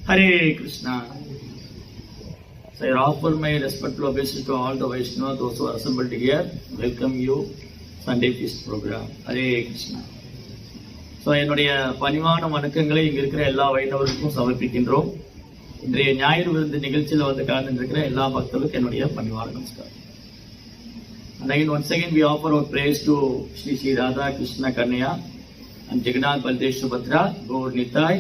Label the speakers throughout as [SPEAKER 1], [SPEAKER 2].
[SPEAKER 1] Hare Krishna. So I offer my respectful obeisance to all the Vaishnavas, those who are assembled here. Welcome you, Sunday Feast program. Hare Krishna. So என்னுடைய பணிவான வணக்கங்களை இங்கே இருக்கிற எல்லா வைணவருக்கும் சமர்ப்பிக்கின்றோம். இன்றைய ஞாயிறு விருந்து நிகழ்ச்சியில் வந்து கலந்துருக்கிற எல்லா பக்தர்களுக்கும் என்னுடைய பணிவான நமஸ்காரம். And again, once again, we offer our praise to Shri Shri Radha Krishna Kanaya and Jagannath Baldev Subhadra, Gaur Nitai,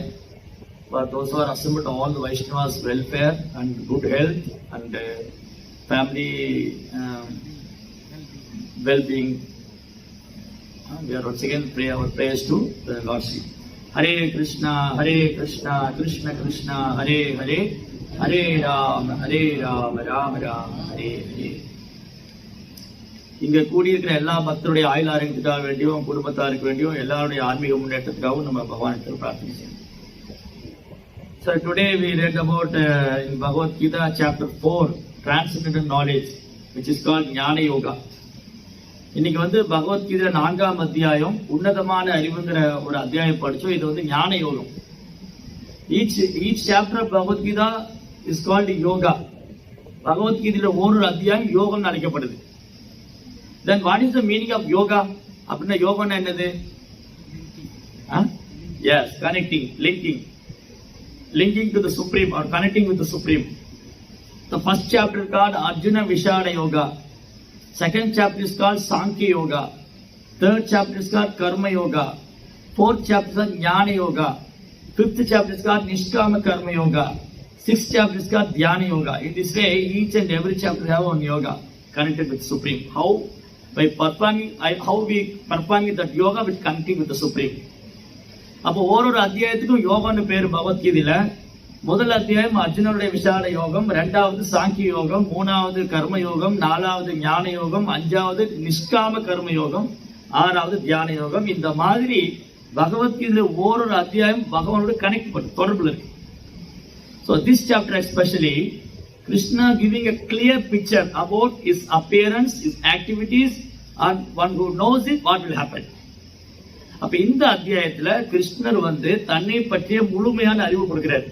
[SPEAKER 1] for those who are assembled, all the Vaishnavas' welfare and good health and family well-being. We are once again pray our prayers to the Lord Shri. Hare Krishna, Krishna Krishna, Hare Hare, Hare Rama, Rama Rama, Hare Hare. இங்கே கூடியிருக்கிற எல்லா பக்தருடைய ஆயுள் ஆரோக்கியத்துக்காக வேண்டியும் குடும்பத்தாருக்கு வேண்டியும் எல்லாருடைய ஆன்மீக முன்னேற்றத்துக்காகவும் நம்ம பகவானுக்கு பிரார்த்தனை செய்யணும். So today we read about in Bhagavad Gita chapter 4, transcendental knowledge, which is called Jnana Yoga. இன்னைக்கு வந்து பகவத்கீதை 4ஆம் அத்தியாயம் உன்னதமான அறிவுங்கிற ஒரு அத்தியாயம் படிச்சோம். இது வந்து ஞான யோகம். Each chapter of Bhagavad Gita is called yoga. பகவத்கீதையில ஒரு அத்தியாயம் யோகம் அழைக்கப்படுது. Then what is the meaning of yoga? அப்படின்னா யோகம்னா என்னது? Yes, connecting, linking to the supreme or connecting with the supreme. The first chapter is called Arjuna Vishada Yoga. Second chapter is called Sankhya Yoga. Third chapter is called Karma Yoga. Fourth chapter is called Jnana Yoga. Fifth chapter is called Nishkama Karma Yoga. Sixth chapter is called Dhyana Yoga. In this way, each and every chapter have one yoga connected with Supreme. How we performing that yoga with connecting with the Supreme. அப்போ ஒரு அத்தியாயத்துக்கும் யோகம்னு பேர் பகவத்கீதையில. முதல் அத்தியாயம் அர்ஜுனனுடைய விசால யோகம், 2வது சாங்கிய யோகம், 3வது கர்ம யோகம், 4வது ஞான யோகம், 5வது நிஷ்காம கர்ம யோகம், 6வது தியான யோகம். இந்த மாதிரி பகவத்கீதையில ஒரு அத்தியாயம் பகவானோட கனெக்ட் பண்ணி தொடர்புல இருக்கு. So this chapter especially, Krishna giving a clear picture about his appearance, his activities, and one who knows it, what will happen. அப்ப இந்த அத்தியாயத்துல கிருஷ்ணர் வந்து தன்னை பற்றிய முழுமையான அறிவு கொடுக்கிறார்.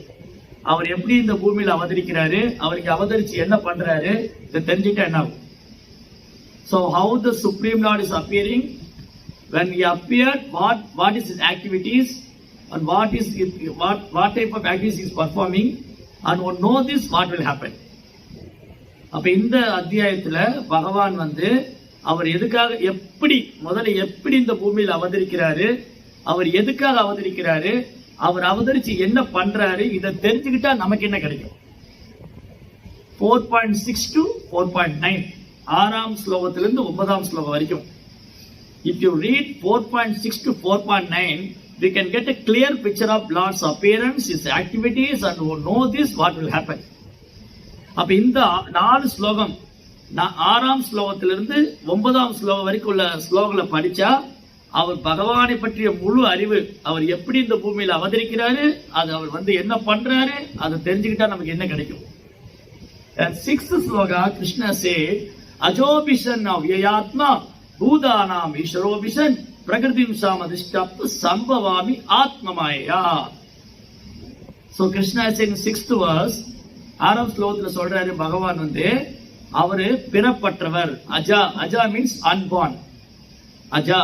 [SPEAKER 1] அவர் எப்படி இந்த பூமியில அவதரிக்கிறாரு, அவருக்கு அவதரிச்சு என்ன பண்றாரு, இதை தெரிஞ்சுட்டா என்ன ஆகும். So how the Supreme Lord is appearing, when he appeared, what is his activities, and what type of activities he is performing, and one know this, what will happen. அப்ப இந்த அத்தியாயத்துல பகவான் வந்து அவர் எதுக்காக முதல்ல எப்படி இந்த பூமியில் அவதரிக்கிறாரு, அவர் எதுக்காக அவதரிக்கிறாரு, அவர் அவதரிச்சு என்ன பண்றாரு, இதை தெரிஞ்சுக்கிட்டா நமக்கு என்ன கிடைக்கும். 4.6 to 4.9, 6ஆம் ஸ்லோகத்திலிருந்து 9ஆம் ஸ்லோகம் வரைக்கும். If you read 4.6 to 4.9, we can get a clear picture of Lord's appearance, his activities, and know this, what will happen. அப்ப இந்த 4 ஸ்லோகம் 6ஆம் ஸ்லோகத்திலிருந்து 9ஆம் ஸ்லோகம் வரைக்கும் உள்ள ஸ்லோகங்களை படிச்சா அவர் பகவானை பற்றிய முழு அறிவு, அவர் எப்படி இந்த பூமியில அவதரிக்கிறாரு, அது அவர் வந்து என்ன பண்றாரு, அதை தெரிஞ்சுக்கிட்டா நமக்கு என்ன கிடைக்கும். 6th shloka Krishna said, அஜோபிஷன் அவ்யயாத்மா பூதானாம் ஈஸ்வரோபிஷன் பிரகிருதிம் சாமதிஷ்டாப்து சம்பவாமி ஆத்மமாயா. So Krishna said in 6th verse, 6ஆம் ஸ்லோகத்துல சொல்றாரு பகவான் வந்து அவரு பிறப்பற்றவர். Aja means unborn. Aja,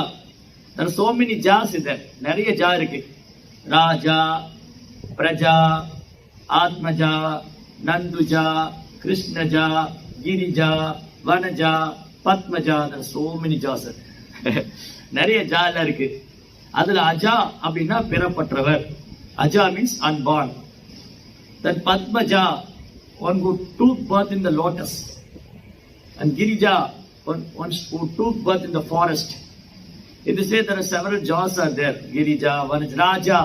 [SPEAKER 1] there are so many jars there, நிறைய ஜா இருக்கு. ராஜா, பிரஜா, ஆத்மஜா, நந்துஜா, கிருஷ்ணஜா, Girija, Vanaja, Padmaja, there are so many jars. நிறைய ஜா எல்லாம் இருக்கு. அதுல அஜா அப்படின்னா பிறப்பற்றவர். Aja means unborn. Then Padmaja, one who took birth in the lotus. And Girija, one who took birth in the forest. In this way, there are several jaws are there. Girija, one is Raja.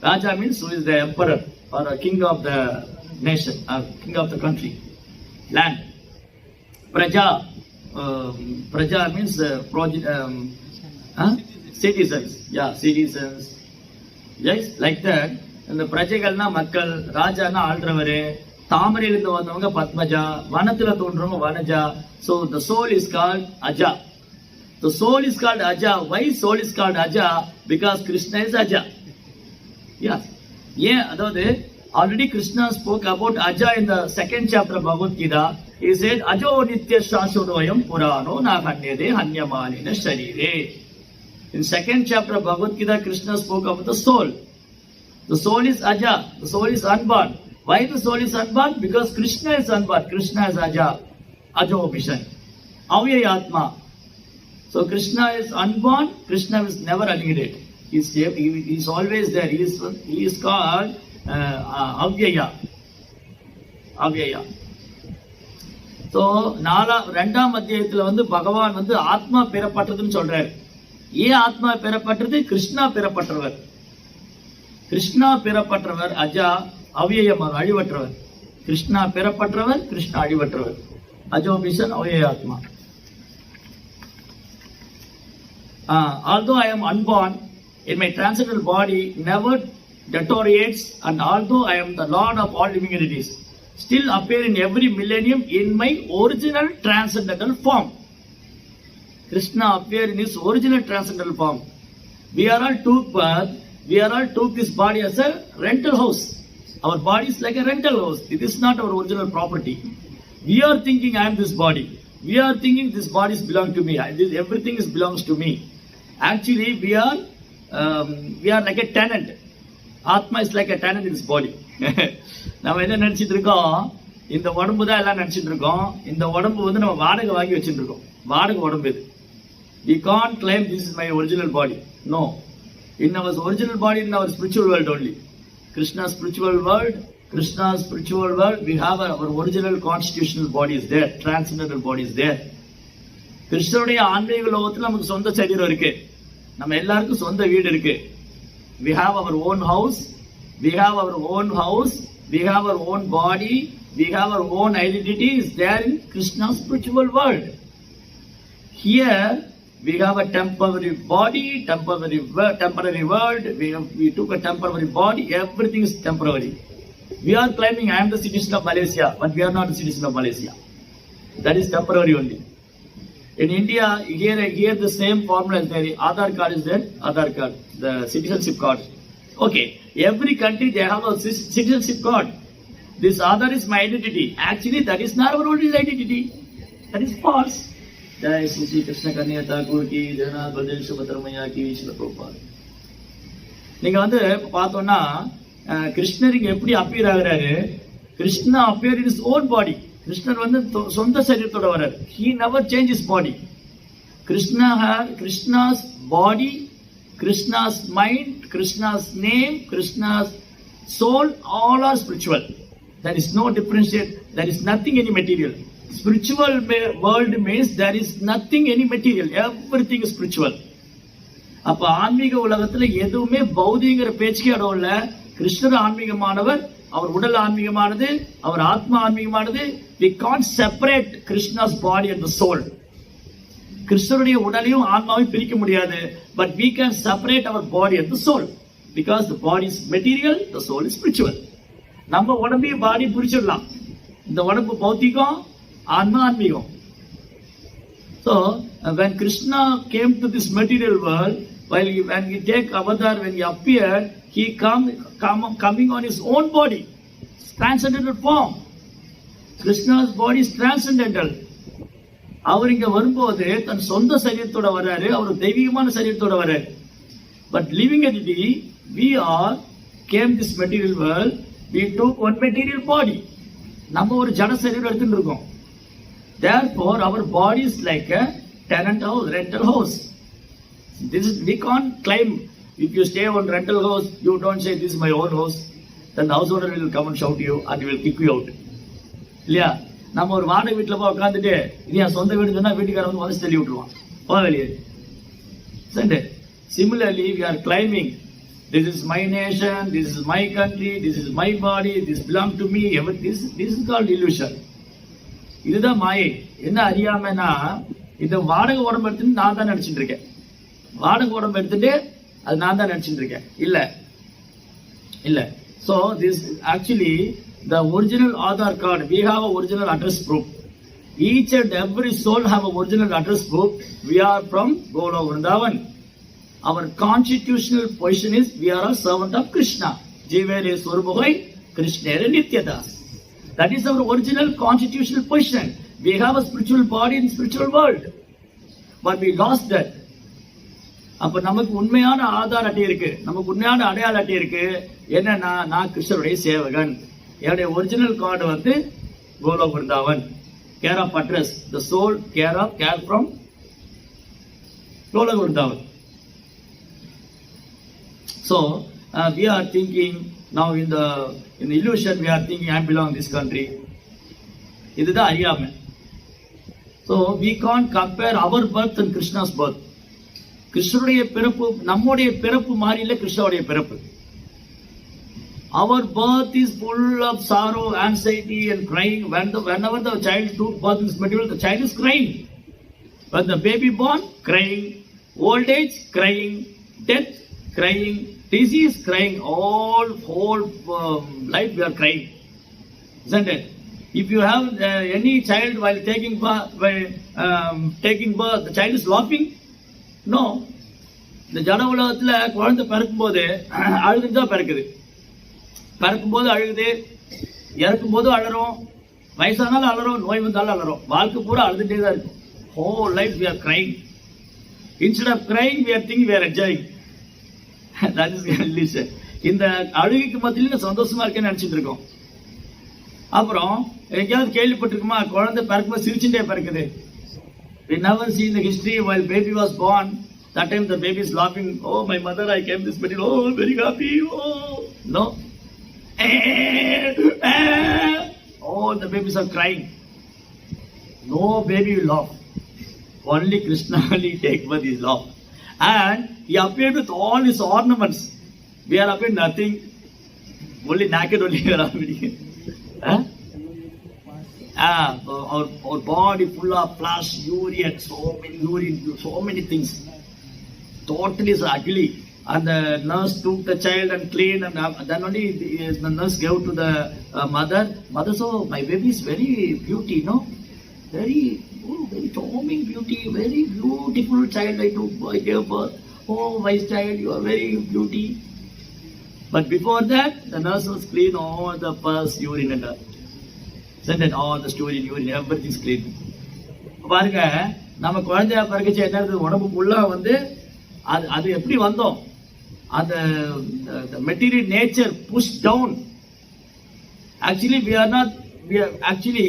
[SPEAKER 1] Raja means who is the emperor or a king of the nation, or king of the country, land. Praja, Praja means citizens. Yeah, citizens. Yes, like that. And the Prajagalna Makkal, Raja na ஆள்றவரு, தாமரையிலிருந்து வந்தவங்க Padmaja, வனத்துல தோன்றவங்க Vanaja. So the soul is called Aja. The soul is called Aja. Why soul is called Aja? Because Krishna is Aja. Yeah. ஏன் அதாவது Already Krishna spoke about Aja in the second chapter of Bhagavad Gita. He said, Ajo nitya shashuroyam purano nahanyade hanyamanina sharire. In second chapter of Bhagavad Gita, Krishna spoke about the soul. The soul is Aja, the soul is unborn. Why the soul is unborn? Because Krishna is unborn. Krishna is Aja, Ajo Vishan, Avyaya Atma. So Krishna is unborn, Krishna is never annihilated. He is always there. He is called Avyaya. Avyaya. So, ரெண்டாம் அத்தியாயத்துல வந்து பகவான் வந்து ஆத்மா பெறப்பட்டதுன்னு சொல்றாரு. ஏன் ஆத்மா பெறப்பட்டது? கிருஷ்ணா பெறப்பட்டவர். கிருஷ்ணா பெறப்பட்டவர் அஜா, அவ்யயமாக அழிவற்றவர். கிருஷ்ணா பெறப்பட்டவர், கிருஷ்ணா அழிவற்றவர். அஜோ மிஷன் அவ்யய ஆத்மா. Although I am unborn, in my transcendental body never deteriorates, and although I am the Lord of all living entities, still appear in every millennium in my original transcendental form. Krishna appeared in his original transcendental form. We are all took birth. We are all took this body as a rental house. Our body is like a rental house. It is not our original property. We are thinking I am this body. We are thinking this body belongs to me. Everything belongs to me. Actually, we are like a tenant. Atma is like a tenant in this body. நம்ம என்ன நினைச்சிட்டு இருக்கோம்? இந்த உடம்பு தான் எல்லாம் நினைச்சிட்டு இருக்கோம். இந்த உடம்பு வந்து நம்ம வாடகை வாங்கி வச்சுட்டு இருக்கோம். வாடகை உடம்பு இது. We can't claim this is my original body. No. In our original body, in our spiritual world only. Krishna's spiritual world, we have our original constitutional body is there. Transcendental body is there. கிருஷ்ணனுடைய ஆன்மீக லோகத்துல நமக்கு சொந்த சரீரம் இருக்கு. நம்ம எல்லாருக்கும் சொந்த வீடு இருக்கு. We have our own house. We have our own body. We have our own identity is there in Krishna's spiritual world. Here we have a temporary body, temporary world. We took a temporary body. Everything is temporary. We are claiming I am the citizen of Malaysia, but we are not the citizen of Malaysia. That is temporary only. In India, here the same formula is there. Aadhaar card is there. Aadhaar card, the citizenship card. Okay, every country they have a citizenship card. This Aadhaar is my identity. Actually, that is not our only identity. That is false. Jai Sri Krishna Kanya Thakur ki Jana Baldel Subhatramaya ki Shila Prabhupada. நீங்க வந்து பார்த்தோம்னா கிருஷ்ணர் இங்க எப்படி appear ஆகுறாரு? Krishna appear in is own பாடி. கிருஷ்ணர் வந்து சொந்த சரீரத்தோட வர்றாரு. He never changed his body. Krishna had Krishna's body, Krishna's mind, Krishna's name, Krishna's soul, all are spiritual. There is no differentiate. There is nothing any material. Spiritual world means there is nothing any material. Everything is spiritual. அப்ப ஆன்மீக உலகத்துல எதுவுமே பௌதிகங்கிற பேச்சுக்கே இடம் இல்ல. கிருஷ்ணர் ஆன்மீகமானவர், அவர் உடல் ஆன்மீகமானது, அவர் ஆத்மா ஆன்மீகமானது. We can't separate Krishna's body and the soul. கிருஷ்ணருடைய உடலையும் ஆன்மாவையும் பிரிக்க முடியாது. But we can separate our body and the soul. Because the body is material, the soul is spiritual. நம்ம உடம்பையும் பாடி பிரிச்சிடலாம். இந்த உடம்பு பௌத்திகம், ஆன்மா ஆன்மீகம். So when Krishna came to this material world, when he take avatar, when he appeared, he coming on his own body, transcendental form. Krishna's body is transcendental. அவர் இங்க வரும்போது தன் சொந்த சரீரத்தோட வர்றாரு. அவர் தெய்வீகமான சரீரத்தோட வர்றாரு. But living entity, we are came this material world. We took one material body. நம்ம ஒரு ஜட சரீரம் எடுத்துட்டு இருக்கோம். Therefore, our body is like a tenant house, rental house. We can't claim. If you stay on rental house, you don't say this is my own house. Then the house owner will come and shout you and he will kick you out. இல்லையா? நம்ம ஒரு வாடகை வீட்டில் போய் உட்காந்துட்டு இது என் சொந்த வீடு சொன்னா வீட்டுக்கார வந்து வந்து தள்ளி விட்டுருவான். வெளியே. Similarly, we are claiming this is my nation, this is my country, this is my body, this belongs to me. This is called illusion. இதுதான் மாயை. என்ன அறியாமனா இந்த வாடகை உடம்பு எடுத்துட்டு நான் தான் நினைச்சிட்டு இருக்கேன். வாடகை உடம்பு எடுத்துட்டு அது நான் தான் நினைச்சிட்டு இருக்கேன். இல்ல. So this actually the original Aadhaar card. We have a original address proof. Each and every soul have a original address proof. We are from Goloka Vrindavan. Our constitutional position is we are a servant of Krishna. Jivere Swarubhai Krishnera Nityadas. That is our original constitutional position. We have a spiritual body in spiritual world. But we lost that. அப்ப நமக்கு உண்மையான ஆதார் அட்டை இருக்கு, நமக்கு உண்மையான அடையாள அட்டை இருக்கு. என்னன்னா, நான் கிருஷ்ணருடைய சேவகன். என்னுடைய ஒரிஜினல் கார்டு வந்து Goloka Vrindavan. Care of address, the soul care from Goloka Vrindavan. So we are thinking now in the illusion, we are thinking I belong to this country. இதுதான் அறியாமை. So we can't compare our birth and Krishna's birth. கிருஷ்ணருடைய பிறப்பு நம்முடைய பிறப்பு மாதிரி இல்ல, கிருஷ்ணருடைய பிறப்பு. Our birth is full of sorrow, anxiety and crying. Whenever the child took birth in this material, the child is crying. When the baby born, crying. Old age, crying. Death, crying. Disease, crying. All whole life we are crying, isn't it? If you have any child while taking birth, the child is laughing. No. இந்த ஜட உலகத்துல குழந்தை பிறக்கும் போது அழுதுதான் பிறக்குது. பிறக்கும் போது அழுகுது, இறக்கும் போது அழறோம், வயசானாலும் அழறோம், நோய் வந்தாலும் அழறோம். வாழ்க்கை பூரா அழுதுட்டே தான் இருக்கும். Whole life we are crying. Instead of crying, we are thinking we are enjoying. That is illusion. இந்த அழுகைக்கு மத்தியில சந்தோஷமா இருக்கேன்னு நினைச்சிட்டு இருக்கோம். அப்புறம் எங்கேயாவது கேள்விப்பட்டிருக்குமா, குழந்தை பிறக்கும்போது சிரிச்சுட்டே பிறக்குது. We never see in the history while baby was born, that time the baby is laughing. Oh, my mother, I came this body. Oh, very happy. Oh, no. Oh, the babies are crying. No baby will laugh. Only Krishna only take birth is laugh. And he appeared with all his ornaments. We are appeared nothing. Only naked only we are appearing. Our body full of flesh, urine, so many things. Totally is ugly. And the nurse took the child and cleaned, and then only the nurse gave to the mother. Mother saw, my baby is very beauty, no? Very charming beauty, very beautiful child I gave birth. Oh, my child, you are very beauty. But before that, the nurse was clean all the pus, urine and sent it all the story, urine, everything is clean. பாருங்க, நம்ம குழந்தையா பிறகுச்சு என்ன உடம்புக்குள்ள வந்து அது எப்படி வந்தோம், அந்த material nature push down. Actually we are actually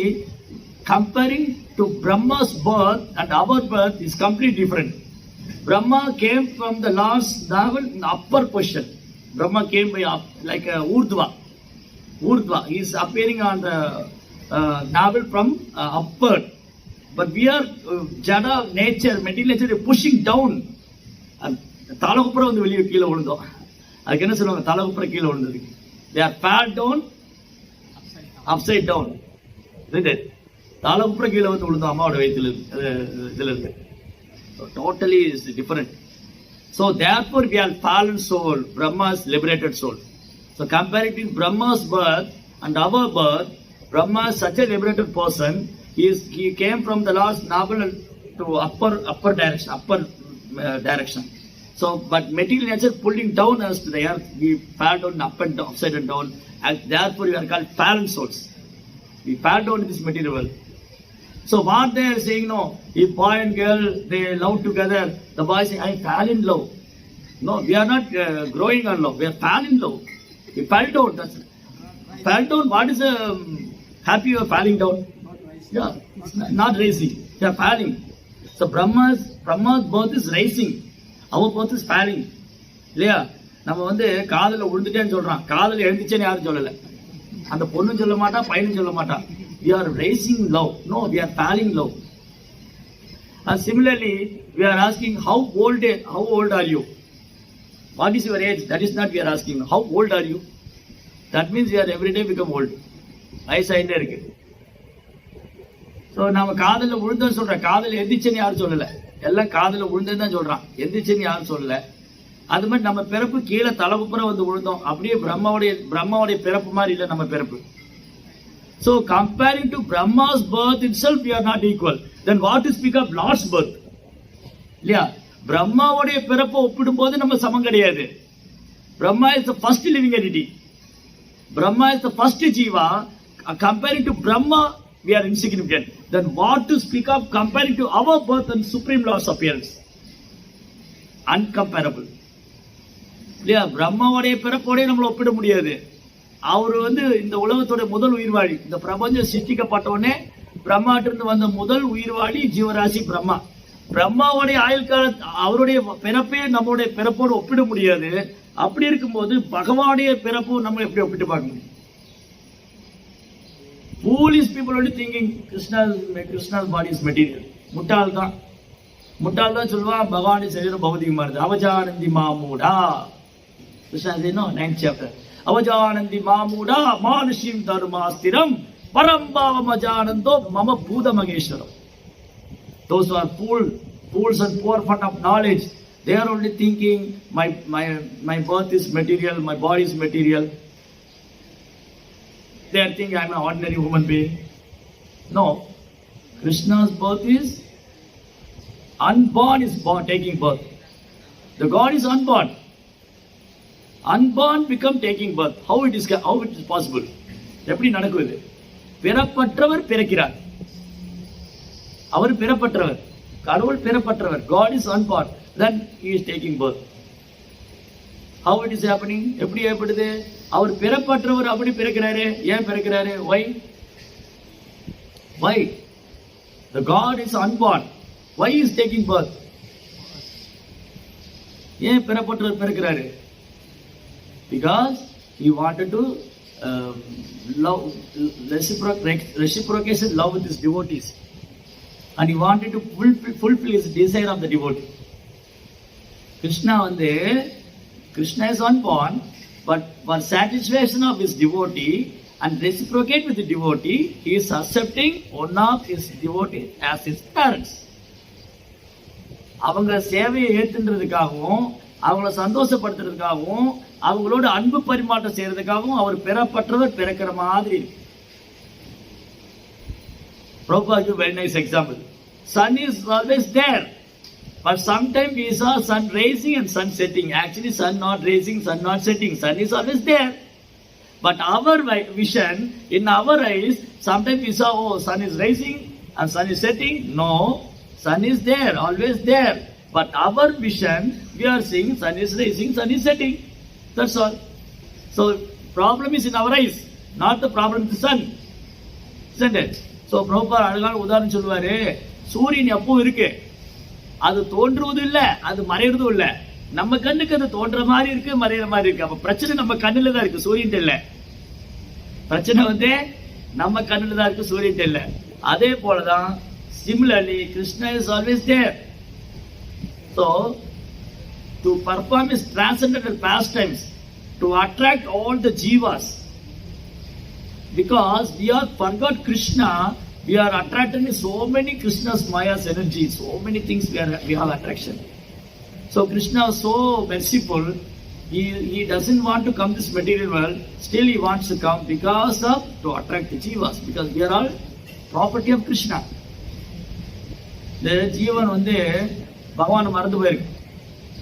[SPEAKER 1] comparing to Brahma's birth and our birth is completely different. Brahma came from the last level in the upper position. Brahma came by like a Urdhva. He is appearing on the navel from upward. But we are jada nature, material nature pushing down. தாளகுப்புறம் வந்து வெளியே கீழே விழுந்தோம். அதுக்கு என்ன சொல்லுவாங்க, தாளகுப்புறம் கீழே விழுந்தது. They are fell down, upside down. தாளகுப்புறம் கீழே வந்து விழுந்தோம் அம்மாவோட வயிற்றுல இதுல இருந்து. Totally is different. So therefore we are fallen soul, Brahma's liberated soul. So comparing Brahma's birth and our birth, Brahma is such a liberated person. He came from the last navel to upper direction. So, but material nature pulling down us to the earth, we fell down up and down, upside and down, and therefore we are called fallen souls. We fell down in this material world. So what they are saying, no, if boy and girl, they love together, the boy say, I fell in love. No, we are not growing on love, we are fell in love. We fell down, that's it. Fell down, what is happy you are falling down? Yeah, not rising, you are falling. So Brahma's birth is rising, our birth is falling. இல்லையா? நம்ம வந்து காதல விழுந்துட்டேன்னு சொல்றான், காதல எழுந்துச்சேன்னு யாரும் சொல்லல. அந்த பொண்ணும் சொல்ல மாட்டா, பையனும் சொல்ல மாட்டா. We are raising love. No, we are falling love. And similarly, we are asking how old are you? What is your age? That is not we are asking. How old are you? That means we are every day become old. வயசாயிட்டே இருக்கு. So நம்ம காதல விழுந்தோன்னு சொல்றோம், காதல எந்திரிச்சேன்னு யாரும் சொல்லல. எல்லாம் காதல விழுந்தேன்னு தான் சொல்றான், எந்திரிச்சேன்னு யாரும் சொல்லல. அது மாதிரி நம்ம பிறப்பு கீழே தலைப்புறம் வந்து விழுந்தோம். அப்படியே பிரம்மாவுடைய பிறப்பு மாதிரி இல்லை நம்ம பிறப்பு. So comparing to Brahma's birth itself, we are not equal. Then what is speak of Lord's birth? இல்லையா? பிரம்மாவுடைய பிறப்பை ஒப்பிடும் போது நம்ம சமம் கிடையாது. Brahma is the first living entity. Brahma is the first Jiva. Comparing to Brahma, we are insignificant. Then what to speak of comparing to our birth and Supreme Lord's appearance? Uncomparable. இல்லையா? பிரம்மாவுடைய பிறப்போடய நம்மளை ஒப்பிட முடியாது. அவர் இந்த உலகத்தோட முதல் உயிர்வாழி. இந்த பிரபஞ்சம் சிருஷ்டிக்கப்பட்டவுடனே பிரம்மாட்டிருந்து வந்த முதல் உயிர்வாழி ஜீவராசி பிரம்மா. பிரம்மாவுடைய ஆயுள் கால அவருடைய பிறப்பே நம்மளுடைய பிறப்போடு ஒப்பிட முடியாது. அப்படி இருக்கும்போது பகவானுடைய பிறப்பு நம்ம எப்படி ஒப்பிட்டு பார்க்க முடியும்? Foolish people only thinking Krishna's body is material. முட்டாள் தான் சொல்லுவான் பகவானுடைய சரீரம் பௌதிகமா இருக்கு. அவஜானந்தி மாமூடா, கிருஷ்ணா 9th chapter. அவஜானந்தி மாமூடா மானுஷிம் தர்மாஸ்திரம் பரம்பாவம் அஜானந்தோ மம பூத Maheswaram. Those who are fools and poor fond of knowledge, they are only thinking my birth is material, my body is material. They are thinking I am an ordinary human being. No, Krishna's birth is unborn is born, taking birth. The God is unborn. Unborn become taking birth. How it is possible? எப்படி நடக்குது? பிறப்பற்றவர் பிறக்கிறார். அவர் பிறப்பற்றவர், கடவுள் பிறப்பற்றவர். God is unborn, then he is taking birth. How it is happening? எப்படி ஏற்படுது? அவர் பிறப்பற்றவர் அப்படி பிறக்கிறாரு. ஏன் பிறக்கிறாரு? Why? The God is unborn. Why is taking birth? ஏன் பிறப்பற்றவர் பிறக்கிறாரு? Because he wanted to love, reciprocation love with his devotees, and he wanted to fulfill his desire of the devotee. Krishna is unborn, but for satisfaction of his devotee and reciprocate with the devotee, he is accepting one of his devotees as his parents. அவங்க சேவையை ஏற்றுன்றதுக்காகவும் அவங்கள சந்தோஷப்படுத்துறதுக்காகவும் அவங்களோட அன்பு பரிமாற்றம் செய்யறதுக்காகவும் அவர் பிறப்பற்றவர் பிறக்கிற மாதிரி. Prabhupada give very nice example. Sun is always there, but sometimes we saw sun rising and sun setting. Actually, sun not rising, sun not setting. Sun is always there, but our vision, in our eyes, sometimes we saw sun is rising and sun is setting. No, sun is there, always there. But our vision, we are seeing sun is rising, sun is setting. That's all. So problem is in our eyes, not the problem with the sun. Isn't it? So Prabhupada அழகான உதாரணம் சொல்லுவாரு. சூரியன் எப்பவும் இருக்கு, அது தோன்றுவதும் இல்லை, அது மறையறதும் இல்லை. நம்ம கண்ணுக்கு அது தோன்ற மாதிரி இருக்கு, மறையிற மாதிரி இருக்கு. அப்ப பிரச்சனை நம்ம கண்ணுல தான் இருக்கு, சூரியன் இல்ல. பிரச்சனை நம்ம கண்ணுல தான் இருக்கு, சூரியன் இல்ல. அதே போலதான் similarly Krishna is always there. So to perform his transcendental pastimes, to attract all the jivas, because we have forgot Krishna, we are attracted in so many Krishna's Maya's energy, so many things we have attraction. So Krishna was so merciful, he doesn't want to come this material world, still he wants to come because of to attract the jivas, because we are all property of Krishna. The ஜீவன் பகவான் மறந்து போயிருக்கு,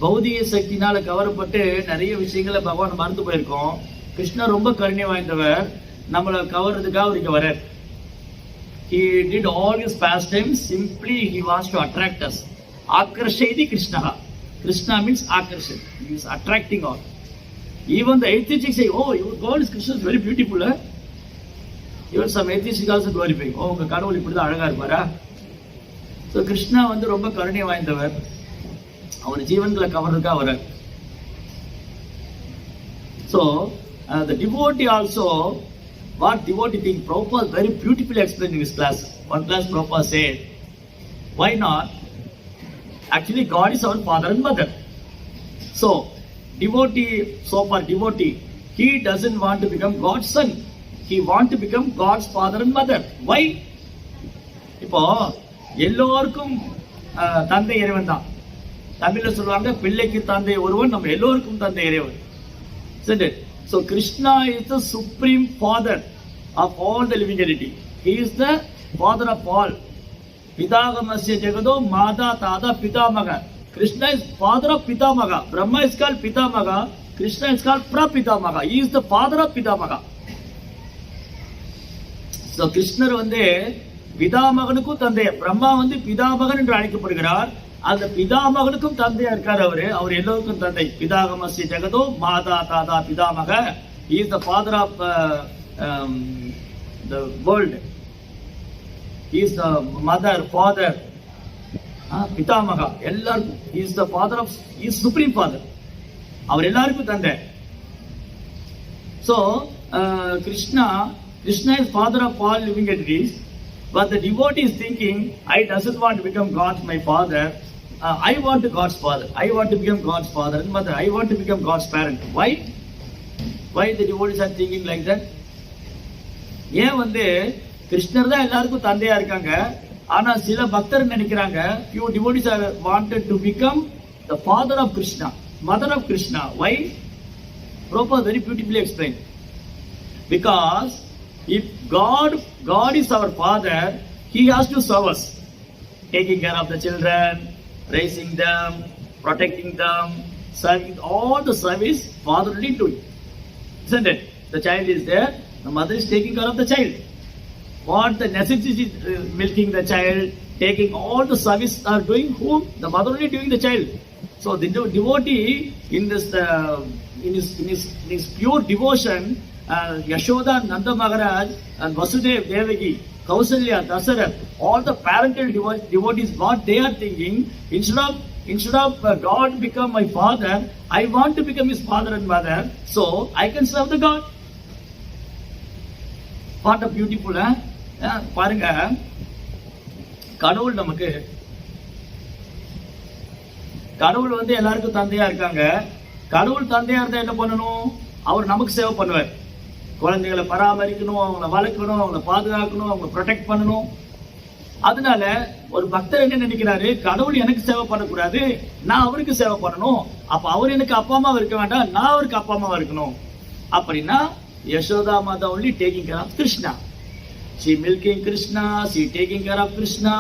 [SPEAKER 1] பௌதிக சக்தினால கவரப்பட்டு நிறைய விஷயங்களை பகவான் மறந்து போயிருக்கோம். கிருஷ்ணா ரொம்ப கருணை வாய்ந்தவர், நம்மளை கவர்றதுக்காக அவர் இங்க வர்றார். He did all his pastimes, simply he wants to attract us. Akarshayati Krishna. Krishna means akarshan. He is attracting all. Even the atheists say, oh, your God is Krishna is very beautiful. Even some atheists also glorifying. Oh, உங்க கடவுள் இப்படிதான் அழகா இருப்பாரா? So Krishna ரொம்ப கருணை வாய்ந்தவர், அவர் ஜீவன்களை கவர்றதுக்காக வர்றார். So the devotee also, what devotee think? Prabhupada very beautifully explained in his class. One class Prabhupada said, why not? Actually God is our father and mother. So for devotee, he doesn't want to become God's son. He want to become God's father and mother. Why? இப்போ எல்லோருக்கும் தந்தை இறைவன் தான். தமிழ்ல சொல்லுவாங்க, பிள்ளைக்கு தந்தை ஒருவன், நம்ம எல்லோருக்கும் தந்தை இறைவன். So Krishna is the supreme father of all the living entity. He is the father of all. Pitagamasya jagado mada tada pitamaga. Krishna is father of Pitamaga. Brahma is called Pitamaga. Krishna is called Prapitamaga. He is the father of Pitamaga. So கிருஷ்ணர் வந்து பிதாமகனுக்கும் தந்தை, பிரம்மா வந்து பிதாமகன் என்று அழைக்கப்படுகிறார். அந்த பிதாமகனுக்கும் தந்தையா இருக்கார். அவர் எல்லோருக்கும் தந்தை. பிதாகமஸ்ய ஜெகதோ மாதா தாதா பிதாமக. He is the father of the world. He is the mother, father, Pitamaha எல்லாருக்கும். He is the father of, he is supreme father. அவர் எல்லாருக்கும் தந்தை. So Krishna is father of all living entities. But the devotee is thinking, I doesn't want to become God's my father. I want to God's father. I want to become God's father and mother. I want to become God's parent. Why? Why the devotees are thinking like that? ஏன் வந்து கிருஷ்ணர் தான் எல்லாருக்கும் தந்தையா இருக்காங்க. ஆனா சில பக்தர் நினைக்கிறாங்க, few devotees are wanted to become the father of Krishna, mother of Krishna. Why? Prabhupada very beautifully explained. Because if God is our father, he has to serve us, taking care of the children, raising them, protecting them, serving all the service fatherly doing, isn't it? The child is there, the mother is taking care of the child. What the necessity is, milking the child, taking all the service are doing whom? The mother only doing the child. So the devotee in this in his pure devotion, Yashoda, Nanda Maharaj, and Vasudev, Devaki, Kausalya, Dasarath, all the parental devotees, what they are thinking, instead of God become my father, I want to become his father and mother, so I can serve the God. What a beautiful, பாருங்க, கடவுள் வந்து எல்லாருக்கும் தந்தையா இருக்காங்க. கடவுள் தந்தையா இருந்தா என்ன பண்ணணும்? அவர் நமக்கு சேவை பண்ணுவார். குழந்தைகளை பராமரிக்கணும், அவங்கள வளர்க்கணும், அவங்கள பாதுகாக்கணும், அவங்க ப்ரொடெக்ட் பண்ணணும். அதனால ஒரு பக்தர் என்ன நினைக்கிறாரு, கடவுள் எனக்கு சேவை பண்ணக்கூடாது, நான் அவருக்கு சேவை பண்ணணும். அப்ப அவர் எனக்கு அப்பா அம்மா இருக்க வேண்டாம், நான் அவருக்கு அப்பா அம்மா இருக்கணும். அப்படின்னா யசோதா மாதா only taking care of Krishna. She milking Krishna, she taking care of Krishna,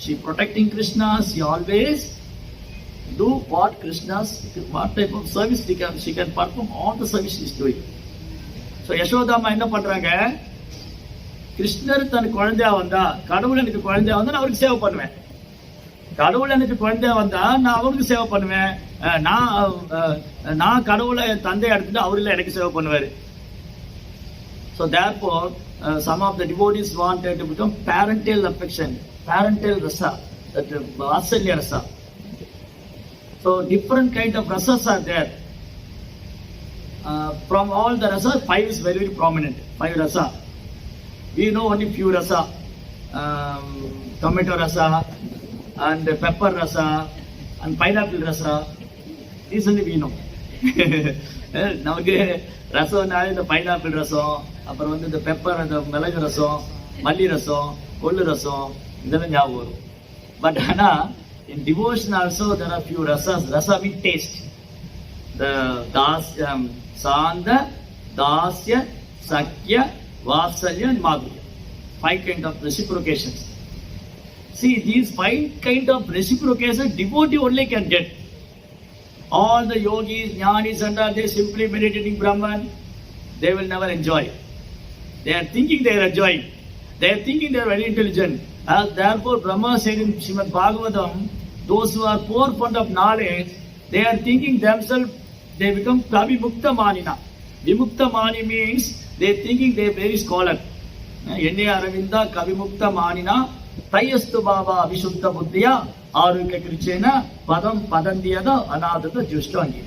[SPEAKER 1] she protecting Krishna, she always do what type of service she can perform all the service she is doing. So யசோதாமா என்ன பண்றாங்க, கிருஷ்ணர் தன் குழந்தையா வந்தா, கடவுள் எனக்கு குழந்தையா வந்தா நான் அவருக்கு சேவை பண்ணுவேன். கடவுள் எனக்கு குழந்தையா வந்தா நான் அவருக்கு சேவை பண்ணுவேன். நான் கடவுளை தந்தையா எடுத்துட்டு அவருல எனக்கு சேவை பண்ணுவாரு. So therefore some of the devotees wanted to become parental affection, parental rasa, that vasalya rasa. So different kind of rasas are there. From all the rasa, 5 is very, very prominent. 5 rasa. We know only few rasa. Tomato rasa and pepper rasa and pineapple rasa. These only we know. நமக்கு ரசம்னாலே இந்த pineapple ரசம், அப்புறம் வந்து இந்த pepper, அந்த மிளகு ரசம், மல்லி ரசம், கொள்ளு ரசம், இதெல்லாம் ஞாபகம் வரும். பட் ஆனா in devotion also there are few rasas. Rasa means taste. The Sanda, Dasya, Sakya, Vasalya and Madhurya. 5 kind of reciprocations. See, these 5 kind of reciprocations devotee only can get. All the yogis, jnanis and all, they simply meditating Brahman, they will never enjoy. They are thinking they are enjoying. They are thinking they are very intelligent. Therefore, Brahma said in Srimad Bhagavatam, those who are poor fond of knowledge, they are thinking themselves, they become Kavimukta Manina. Vimukta Mani means they are thinking they are very scholar. Enne Aravinda Kavimukta Manina, Tayastu Baba Vishuddha Buddhiya, Arukya Krichena, Padam Padandiyada, Anadata Jushtangi.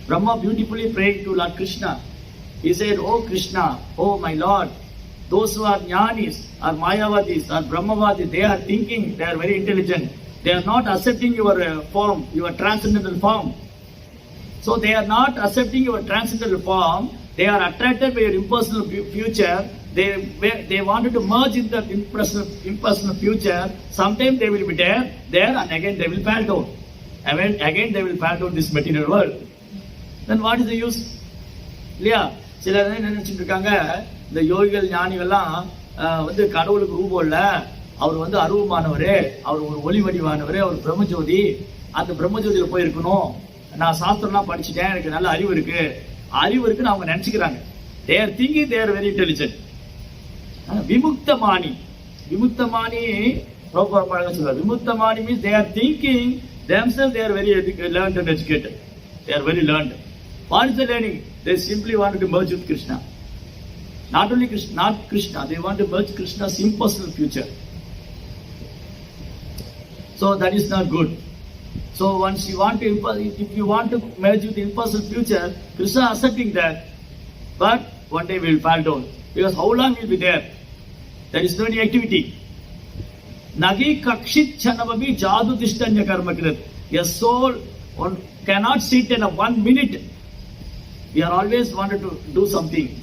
[SPEAKER 1] Brahma beautifully prayed to Lord Krishna. He said, Oh Krishna, oh my Lord, those who are jnanis, are mayavadis, are brahmavadis, they are thinking, they are very intelligent. They are not accepting your form, your transcendental form. So they are not accepting your transcendental form. They are attracted by your impersonal future. They wanted to merge in the impersonal future. Sometimes they will be there, and again they will fall down. Again they will fall down this material world. Then what is the use? இல்லையா? சிலர் என்ன நினைச்சிட்டு இருக்காங்க, இந்த யோகிகள் ஞானிகள்லாம் வந்து கடவுளுக்கு ரூபம் இல்ல, அவர் வந்து அருவமானவரே, அவர் ஒரு ஒளி வடிவானவரே, அவர் பிரம்மஜோதி, அந்த பிரம்மஜோதியில போயிருக்கணும், நான் சாஸ்திரம்லாம் படிச்சுட்டேன், எனக்கு நல்ல அறிவு இருக்குன்னு அவங்க நினைச்சுக்கிறாங்க. They are thinking they are very intelligent. Vimuktamani. Vimuktamani, Vimuktamani means they are thinking themselves they are very learned and educated. They are very learned. What is the learning? They simply want to merge with Krishna. Not only Krishna, not Krishna, they want to merge Krishna's impersonal future. So that is not good. So once you want to, if you want to merge with impersonal future, Krishna accepting that, but one day we will fall down. Because how long will be there? There is no any activity. Nagi kakshit chanavabi jadu dishtanya karmakrit. Your soul cannot sit in a 1 minute. We are always wanted to do something.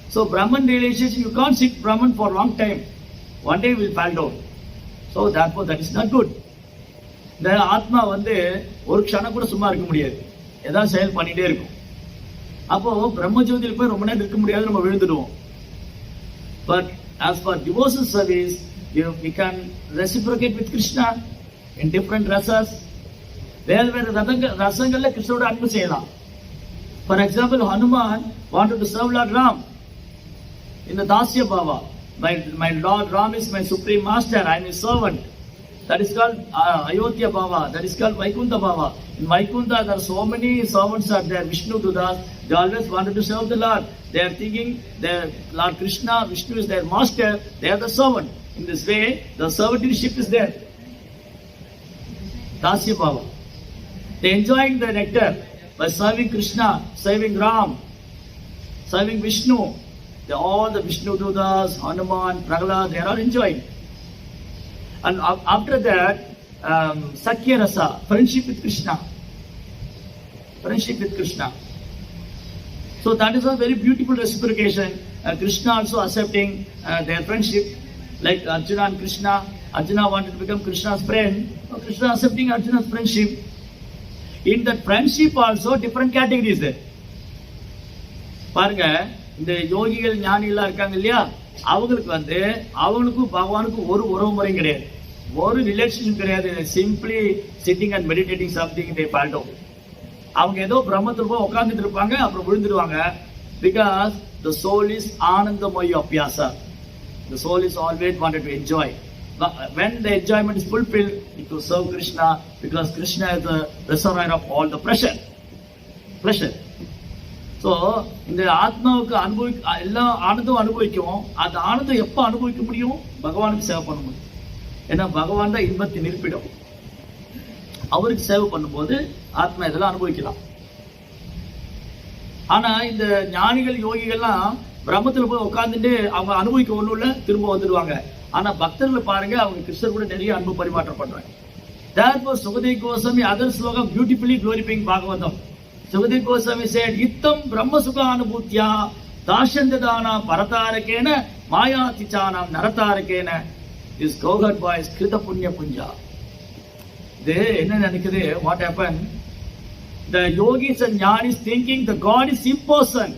[SPEAKER 1] So Brahman realization, you can't sit Brahman for a long time. One day will fall down. So therefore that is not good. இந்த ஆத்மா ஒரு க்ஷணம் கூட சும்மா இருக்க முடியாது, ஏதாவது செயல் பண்ணிட்டே இருக்கும். அப்போ பிரம்மஜோதியில் போய் ரொம்ப நேரம் இருக்க முடியாது, நம்ம விழுந்துடுவோம். But as for devotional service, we can reciprocate with Krishna in different rasas. வேறு வேறு ரசங்கள்ல கிருஷ்ணோட அன்பு செய்யலாம். For example, Hanuman wanted to serve Lord Ram in the Dasya Bhava. My Lord Ram is my supreme master, I am his servant. That is called Ayodhya Bhava. That is called Vaikuntha Bhava. In Vaikuntha, there are so many servants are there. Vishnu Dudas, they always wanted to serve the Lord. They are thinking that Lord Krishna, Vishnu is their master, they are the servant. In this way, the servitorship is there. Dasya Bhava. They are enjoying the nectar by serving Krishna, serving Ram, serving Vishnu. All the Vishnu Dudas, Hanuman, Prahlad, they are all enjoying. And after that, Sakya Rasa, friendship with Krishna. Friendship with Krishna. So that is a very beautiful reciprocation. Krishna also accepting their friendship. Like Arjuna and Krishna. Arjuna wanted to become Krishna's friend. Krishna accepting Arjuna's friendship. In that friendship also, different categories there. பாருங்க, இந்த யோகிகள் ஞானிகளா இருக்காங்க இல்லையா, அவங்களுக்கும் பகவானுக்கும் ஒரு உறவு முறை கிடையாது, ஒரு ரிலேஷன்ஷிப் கிடையாது. Simply sitting and meditating something they fall down. அவங்க ஏதோ பிரம்மத்துல போய் உட்கார்ந்துட்டு இருப்பாங்க, அப்புறம் விழுந்துருவாங்க. Because the soul is anandamaya abhyasa. The soul is always wanted to enjoy. But when the enjoyment is fulfilled, it will serve Krishna, because Krishna is the reservoir of all the pleasure. So இந்த ஆத்மாவுக்கு எல்லா ஆனந்தம் அனுபவிக்கும். அந்த ஆனந்தம் எப்போ அனுபவிக்க முடியும்? பகவானுக்கு சேவை பண்ண முடியும். ஏன்னா பகவான் தான் இன்பத்தின் இருப்பிடம். அவருக்கு சேவை பண்ணும்போது ஆத்மா இதெல்லாம் அனுபவிக்கலாம். ஆனா இந்த ஞானிகள் யோகிகள்லாம் பிரம்மத்துல போய் உட்காந்துட்டு அவங்க அனுபவிக்க ஒண்ணும் இல்ல, திரும்ப வந்துடுவாங்க. ஆனா பக்தர்கள் பாருங்க, அவங்க கிருஷ்ணர் கூட நிறைய அன்பு பரிமாற்றம் பண்றாங்க. Therefore, Sukadeva Goswami, other sloka beautifully glorifying Bhagavatam. Sukadeva Goswami said, Ittam Brahma Sukha Anubhutya Dashandadana Paratarakena Maya Tichanam Naratarakena. This cowherd boys Krita Punya Punja. What happened? The yogis and jnanis thinking the God is impersonal.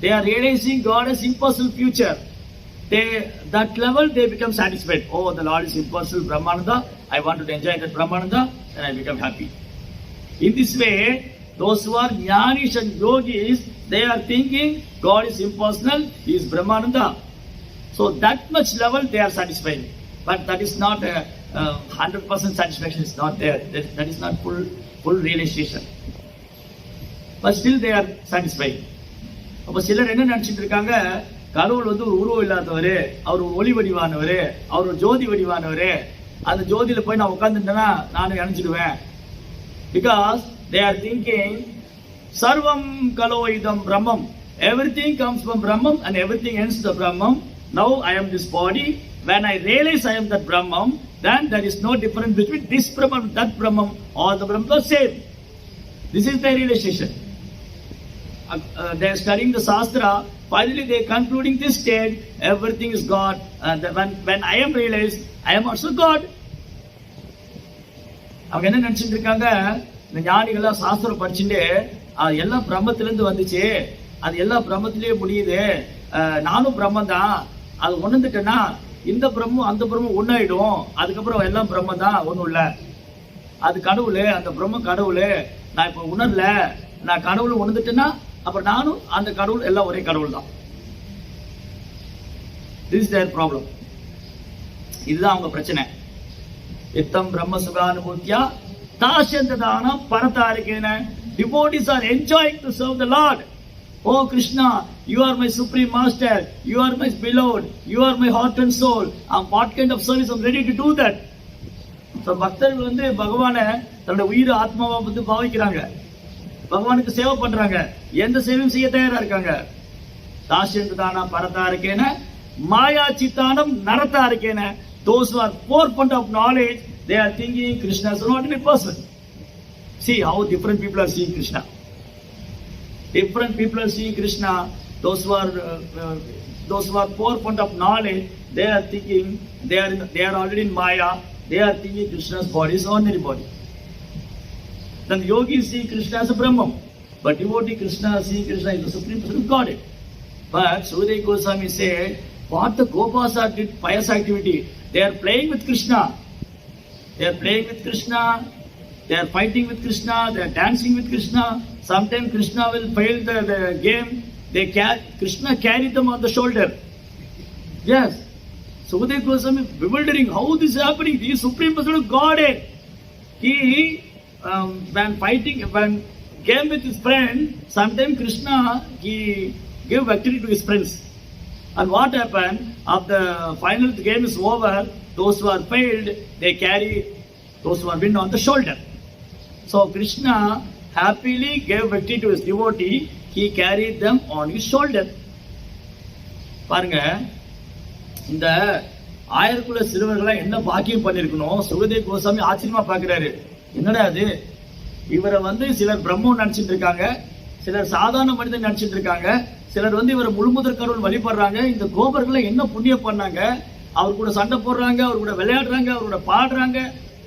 [SPEAKER 1] They are realizing God as impersonal future. That level they become satisfied. Oh, the Lord is impersonal Brahmananda. I want to enjoy that Brahmananda, and I become happy. In this way, those who are jnanis and yogis, they are thinking God is impersonal, He is Brahmananda. So that much level they are satisfied. But that is not 100% satisfaction is not there. That is not full realization. But still they are satisfied. அப்ப சிலர் என்ன நினைச்சிட்டு இருக்காங்க, கடவுள் ஒரு உருவம் இல்லாதவரு, அவர் ஒரு ஒளி வடிவானவரு, அவர் ஒரு ஜோதி வடிவானவரு, அந்த ஜோதியில போய் நான் உட்கார்ந்துட்டேன்னா நானும் இணைஞ்சிடுவேன். Because they are thinking sarvam kalo idam brahmam, everything comes from Brahman and everything ends the Brahman. Now I am this body. When I realize I am that Brahman, then there is no difference between this Brahman and that Brahman. All the Brahman are same. This is their realization. They are studying the Shastra. Finally, they are concluding this state. Everything is God. When I am realized, I am also God. அவங்க என்ன நினைச்சிட்டு இருக்காங்க, இந்த ஞானிகள்லாம் சாஸ்திரம் படிச்சுட்டு அது எல்லாம் பிரம்மத்திலிருந்து வந்துச்சு, அது எல்லாம் பிரம்மத்திலேயே முடியுது, நானும் பிரம்மன் தான், அது உணர்ந்துட்டேன்னா இந்த பிரம்மம் அந்த பிரம்மம் ஒன்னாயிடும், அதுக்கப்புறம் எல்லாம் பிரம்மன் தான், ஒன்றும் இல்லை, அது கடவுள், அந்த பிரம்மம் கடவுள், நான் இப்போ உணரல, நான் கடவுள் உணர்ந்துட்டேன்னா அப்புறம் நானும் அந்த கடவுள் எல்லாம் ஒரே கடவுள் தான். This is their problem. இதுதான் அவங்க பிரச்சனை. இத்தம் பிரம்ம சுகானுபூத்தியா தாசந்ததான பரதாரிகேன. Devotees are enjoying to serve the Lord. Oh Krishna, you are my supreme master, you are my beloved, you are my heart and soul. And what kind of service I'm ready to do that? So பக்தர்கள் வந்து பகவானை தன்னோட உயிர் ஆத்மாவை வந்து பாவிக்கிறாங்க, பகவானுக்கு சேவை பண்றாங்க, எந்த சேவையும் செய்ய தயாரா இருக்காங்க. தாசந்ததான பரதாரிகேன மாயா சித்தானம் நரதாரிகேன. Those who are forefront of knowledge, they are thinking Krishna is an ordinary person. See how different people are seeing Krishna. Different people are seeing Krishna. Those who are forefront of knowledge, they are thinking they are already in Maya. They are thinking Krishna's body is ordinary body. Then yogis see Krishna as a Brahman, but devotee Krishna see Krishna as the supreme person of Godhead. But Sukadeva Goswami said, what the Gopas are did pious activity. They are playing with Krishna. They are playing with Krishna. They are fighting with Krishna. They are dancing with Krishna. Sometimes Krishna will fail the game. Krishna carry them on the shoulder. Yes. Sukadeva Goswami bewildering. How this is happening? He is supreme person of Godhead. He when game with his friend, sometimes Krishna he gave victory to his friends. And what happened? After the final game is over, those who are failed, they carry those who are win on the shoulder. So Krishna happily gave victory to his devotee. He carried them on his shoulder. பாருங்க, இந்த ஆயிரக்குள்ள சிறுவர்களை என்ன பாக்கியம் பண்ணிருக்கணும். சுகதேவ கோஸ்வாமி ஆச்சரியமா பாக்குறாரு. என்னடா அது, இவரை வந்து சிலர் பிரம்மம் நினைச்சிட்டு இருக்காங்க, சிலர் சாதாரண மனிதன் நினைச்சிட்டு இருக்காங்க, சிலர் வந்து இவரை முழுமுதற் கடவுள் வழிபடுறாங்க. இந்த கோபர்களை என்ன புண்ணியம் பண்ணாங்க, அவர் கூட சண்டை போடுறாங்க, அவர் கூட விளையாடுறாங்க, அவரோட பாடுறாங்க,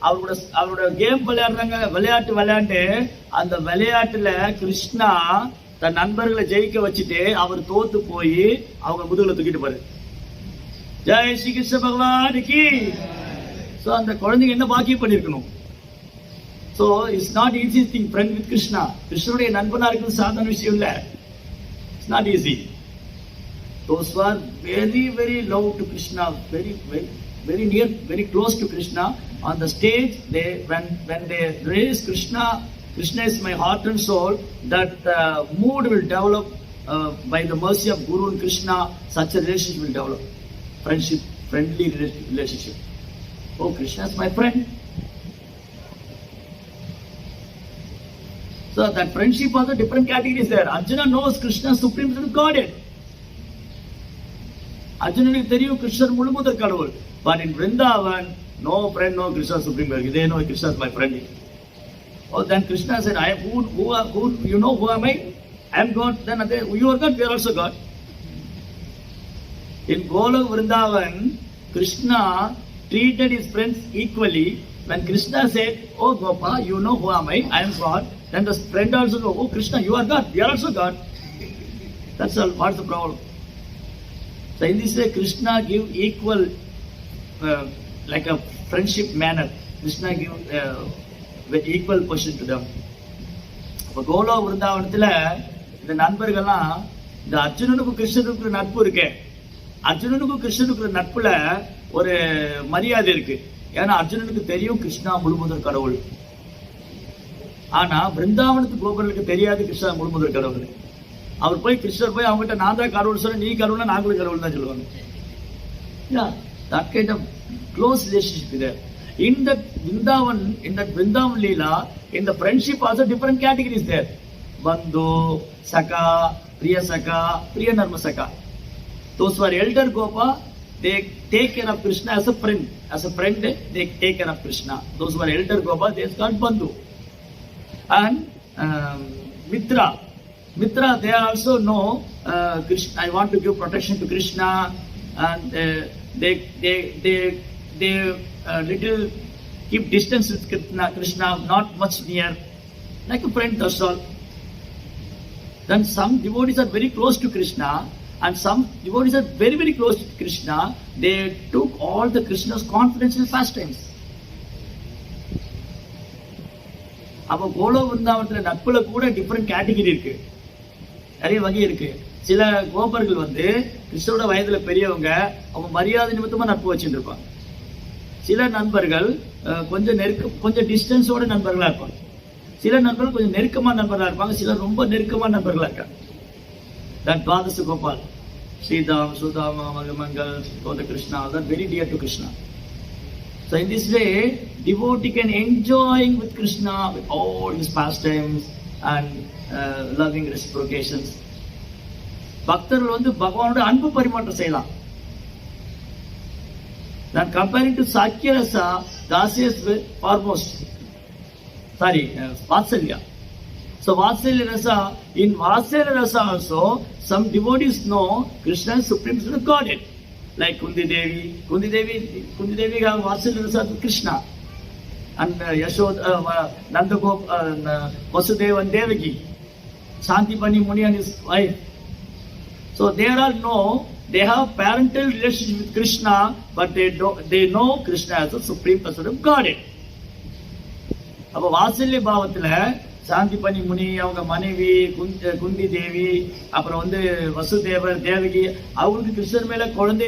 [SPEAKER 1] அவரோட கேம் விளையாடுறாங்க. விளையாட்டு அந்த விளையாட்டுல கிருஷ்ணா தன் நண்பர்களை ஜெயிக்க வச்சுட்டு அவர் தோத்து போய் அவங்க முதுகுல தூக்கிட்டு பாரு. ஜெய் ஸ்ரீ கிருஷ்ண பகவானுக்கு. சோ அந்த குழந்தைங்க என்ன பாக்கியம் பண்ணிருக்கணும். So it's not easy thing friend with Krishna. கிருஷ்ணனுடைய நண்பனா இருக்கிறது சாதாரண விஷயம் இல்ல. It's not easy. Those who are very very low to Krishna, very near, very close to Krishna, on the stage when they raise Krishna is my heart and soul, that mood will develop by the mercy of Guru and Krishna. Such a relationship will develop, friendship, friendly relationship. Oh, Krishna is my friend. So that friendship also different categories there. Arjuna knows Krishna is supreme Godhead. அர்ஜுனனுக்கு தெரியும் கிருஷ்ணர் முழுமுதற் கடவுள். But in Vrindavan, no friend, no Krishna supreme. They know Krishna is my friend. Oh, then Krishna said, who you know who am I? I am God. Then you are God, we are also God. In Golok Vrindavan, Krishna treated his friends equally. When Krishna said, oh Gopa, you know who am I am God. Then the friend also go, oh Krishna, you are God, we are also God. That's all. What's the problem? So in this way, Krishna give equal, like a friendship manner. Krishna give with equal position to them. இப்போ கோலோ விருந்தாவனத்துல இந்த நண்பர்கள்லாம், இந்த அர்ஜுனனுக்கும் கிருஷ்ணனுக்கு நட்பு இருக்கு. அர்ஜுனனுக்கும் கிருஷ்ணனுக்கு நட்புல ஒரு மரியாதை இருக்கு. ஏன்னா அர்ஜுனனுக்கு தெரியும் கிருஷ்ணா முழுமுதற் கடவுள். ஆனா பிருந்தாவனத்து கோபர்களுக்கு தெரியாது கிருஷ்ணா முழுமுதற் கடவுள். அவர் போய் கிருஷ்ணர் போய் அவங்ககிட்ட நான் தான் கடவுள் சொல்ல, நீ கடவுள்னா நாங்களும் கடவுள் தான் சொல்லுவாங்க. That kind of close relationship there. In that Vrindavan Leela, in the friendship also different categories there. Bandhu, Saka, Priya Narma Saka. Those who are elder Gopa, they take care of Krishna as a friend. As a friend, they take care of Krishna. Those who are elder Gopa, they are called Bandhu. And Mitra, they also know Krishna. I want to give protection to Krishna, and they little keep distance with Krishna, not much near, like a friend. That's all. Then some devotees are very close to Krishna, and some devotees are very very close to Krishna. They took all the Krishna's confidential pastimes. அப்போ கோலோ விருந்தாவனத்துல நட்புல கூட different category இருக்கு, நிறைய வகை இருக்கு. சில கோபர்கள் வந்து கிருஷ்ணரோட வயதுல பெரியவங்க, அவங்க மரியாதை நிமித்தமா நட்பு வச்சுட்டு இருப்பாங்க. சில நண்பர்கள் கொஞ்சம் டிஸ்டன்ஸோட நண்பர்களா இருப்பாங்க. சில நண்பர்கள் கொஞ்சம் நெருக்கமான நண்பர்களா இருப்பாங்க. சிலர் ரொம்ப நெருக்கமான நண்பர்களா இருக்காங்க. That Dwadasa Gopal, Sridham, Sudama, Mangal, Goda Krishna, are very dear to Krishna. So in this way, devotee can enjoy with Krishna with all his pastimes and loving reciprocations. பக்தர்கள் வந்து பகவானோட அன்பு பரிமாற்றம் செய்யலாம். Then comparing to Sakya Rasa, Dasya is foremost. Vatsalya. So Vatsalya Rasa, in Vatsalya Rasa also, some devotees know Krishna is Supreme Godhead. Like Kundi Devi have Vatsalya Rasa to Krishna. And Yashoda, Nandagop, Vasudeva and Devaki. Santipani Muni and his wife. So they all know, they have parental relationship with Krishna, but they know Krishna as the Supreme Person of Godhead. அப்போ வாத்சல்ய பாவத்துல சாந்திபனி முனி, அவங்க மனைவி குந்தி தேவி, அப்புறம் வந்து வசுதேவர் தேவகி, அவங்களுக்கு கிருஷ்ணர் மேல குழந்தை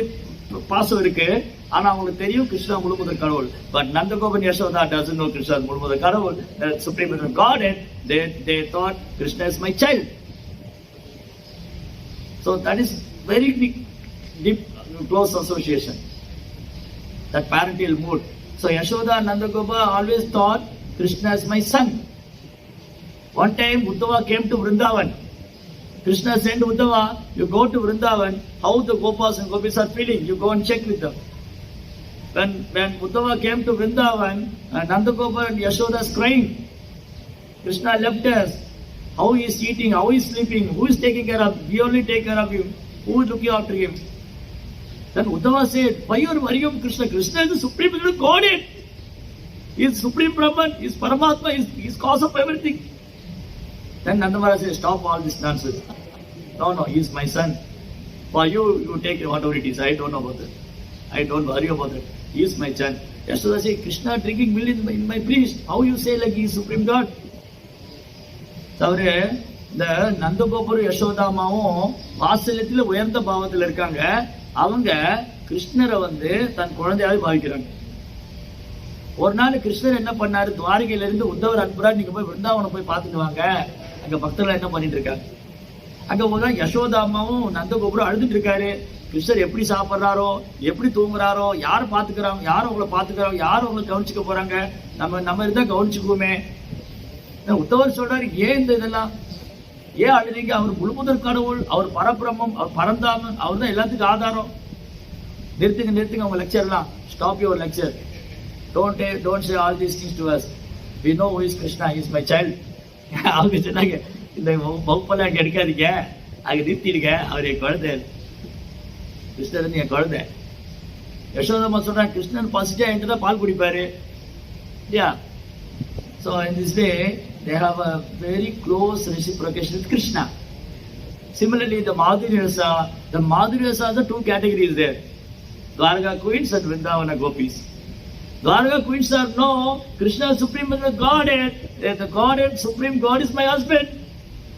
[SPEAKER 1] பாசம் இருக்கு. ஆனா அவங்களுக்கு தெரியும் கிருஷ்ணா முழுமுதற் கடவுள். But Nandagopan Yashoda doesn't know Krishna as முழுமுதற் கடவுள், Supreme Person of Godhead. They thought Krishna is my child. So that is very deep, close association, that parental mood. So Yashoda and Nandagopa always thought Krishna is my son. One time Uddhava came to Vrindavan. Krishna sent Uddhava, you go to Vrindavan, how the Gopas and Gopis are feeling, you go and check with them. When Uddhava came to Vrindavan, Nandagopa and Yashoda is crying. Krishna left us. How he is eating, how he is sleeping, who is taking care of him? We only take care of him. Who is looking after him? Then Uddhava said, why you are worrying about Krishna? Krishna is the Supreme Godhead. He is Supreme Brahman, he is Paramatma, he is cause of everything. Then Nanda Maharaj said, stop all this nonsense. No, he is my son. For you take whatever it is. I don't know about that. I don't worry about that. He is my son. Yashoda said, Krishna drinking milk in my breast. How you say like he is Supreme God? தவிர இந்த நந்தகோபுரம் யசோதாமாவும் வாத்சல்யத்துல உயர்ந்த பாவத்தில் இருக்காங்க. அவங்க கிருஷ்ணரை வந்து தன் குழந்தையாவே பாவிக்கிறாங்க. ஒரு நாள் கிருஷ்ணர் என்ன பண்ணாரு, துவாரகையில இருந்து உத்தவர் அனுப்புறாரு, நீங்க போய் விருந்தாவனம் போய் பார்த்துட்டு வாங்க, அங்க பக்தர்கள் என்ன பண்ணிட்டு இருக்காங்க. அங்க போதான் யசோதாமாவும் நந்தகோபுரம் அழுதுட்டு இருக்காரு. கிருஷ்ணர் எப்படி சாப்பிட்றாரோ, எப்படி தூங்குறாரோ, யார் பாத்துக்கிறாங்க, யாரும் உங்களை பாத்துக்கிறாங்க, யாரும் உங்களை கவனிச்சுக்க போறாங்க, நம்ம இருந்தா கவனிச்சுக்குவோமே. உத்தவர் சொல்றாரு, ஏன் இந்த இதெல்லாம், ஏன் அழுறீங்க? அவர் முழுமுதற் கடவுள், அவர் பரபிரம்மம், அவர் பரந்தாமன், அவர் தான் எல்லாத்துக்கும் ஆதாரம். நிறுத்துங்க உங்க லெக்சர் எல்லாம். Stop your lecture. Don't say all these things to us. We know who is Krishna, he is my child. அவங்க சொன்னாங்க, இந்த வகுப்பெல்லாம் அங்கே எடுக்காதீங்க, அங்கே நிறுத்திடுங்க, அவர் என் குழந்தை, கிருஷ்ணர் வந்து என் குழந்தை. யசோதம்மா சொல்றாங்க, கிருஷ்ணன் பசிச்சா என்கிட்ட தான் பால் குடிப்பாரு. Yeah. So in this way, they have a very close reciprocation with Krishna. Similarly, the Madhurya Rasa has two categories there. Dwarka queens and Vrindavana gopis. Dwarka queens are no, Krishna is Supreme Godhead. The Godhead, Supreme God is my husband.